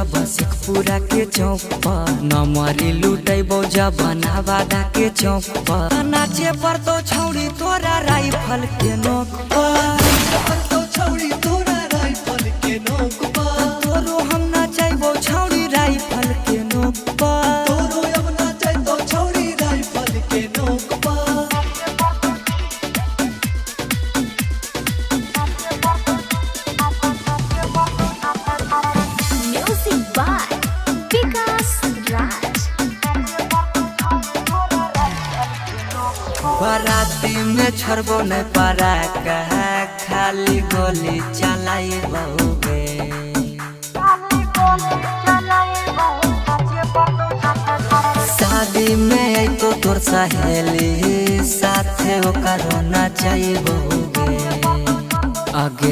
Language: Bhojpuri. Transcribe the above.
जब शेखपुरा के चौक पर नमरी लुटैबो जब बनावादा के चौक पर नाचे पर तो छौड़ी तोरा राइफल के नोक पर तो छौड़ी तोरा राइफल के नोक पर तोरो हम नाचैबो छौड़ी राइफल के नोक पर तोरो हम नाचैबो छौड़ी राइफल के नोक पर। बराती में छड़बो नहीं पारा कहा खाली गोली चलाई बहुगे शादी में आई तो तोर सहेली साथे ओकर होना चाहिए बहुगे आगे